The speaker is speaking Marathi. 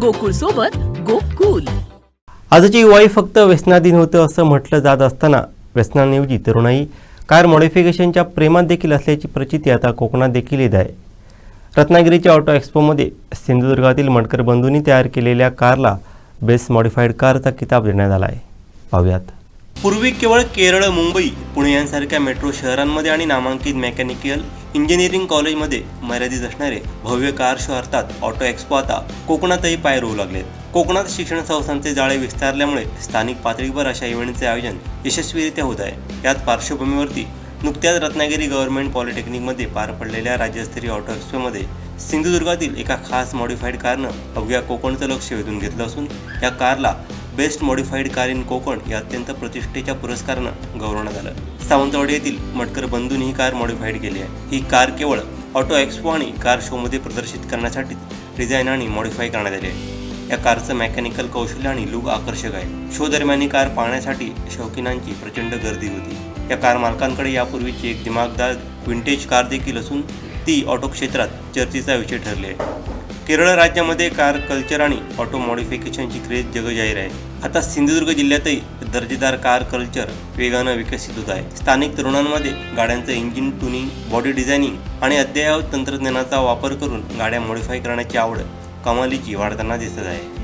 गोकुळ सोबत गोकुल. आजची युवाई फक्त व्यसनाधीन होतं असं म्हटलं जात असताना व्यसनांऐवजी तरुणाई कार मॉडिफिकेशनच्या प्रेमात देखील असल्याची प्रचिती आता कोकणात देखील येत आहे. रत्नागिरीच्या ऑटो एक्स्पोमध्ये सिंधुदुर्गातील मटकर बंधूंनी तयार केलेल्या कारला बेस्ट मॉडिफाईड कारचा किताब देण्यात आला आहे. पाहूयात. पूर्वी केवळ केरळ, मुंबई, पुणे यांसारख्या मेट्रो शहरांमध्ये आणि नामांकित मेकॅनिकल इंजिनिअरिंग कॉलेजमध्ये मर्यादित असणारे भव्य कार शो अर्थात ऑटो एक्स्पो आता कोकणातही पाय रोवू लागलेत. कोकणात शिक्षण संस्थांचे जाळे विस्तारल्यामुळे स्थानिक पातळीवर अशा इव्हेंटचे आयोजन यशस्वीरित्या होत आहे. याच पार्श्वभूमीवरती नुकत्याच रत्नागिरी गव्हर्नमेंट पॉलिटेक्निकमध्ये पार पडलेल्या राज्यस्तरीय ऑटो एक्स्पोमध्ये सिंधुदुर्गातील एका खास मॉडिफाईड कारनं अवघ्या कोकणचं लक्ष वेधून घेतलं असून या कारला best modified car in Konkan या अत्यंत प्रतिष्ठेच्या पुरस्कारानं गौरवण्यात आलं. सावंतवाडी येथील मटकर बंधूंनी ही कार मॉडिफाईड केली आहे. ही कार केवळ ऑटो एक्स्पो आणि कार शोमध्ये प्रदर्शित करण्यासाठी डिझाईन आणि मॉडिफाय करण्यात आली आहे. या कारचं मेकॅनिकल कौशल्य आणि लुक आकर्षक आहे. शो दरम्यान ही कार पाहण्यासाठी शौकीनांची प्रचंड गर्दी होती. या कार मालकांकडे यापूर्वीची एक दिमागदार विंटेज कार देखील असून ती ऑटो क्षेत्रात चर्चेचा विषय ठरली आहे. केरळ राज्यामध्ये कार कल्चर आणि ऑटो मॉडिफिकेशनची क्रेज जगजाहीर आहे. आता सिंधुदुर्ग जिल्ह्यातही दर्जेदार कार कल्चर वेगानं विकसित होत आहे. स्थानिक तरुणांमध्ये गाड्यांचं इंजिन ट्युनिंग, बॉडी डिझायनिंग आणि अद्ययावत तंत्रज्ञानाचा वापर करून गाड्या मॉडिफाय करण्याची आवड कमालीची वाढताना दिसत आहे.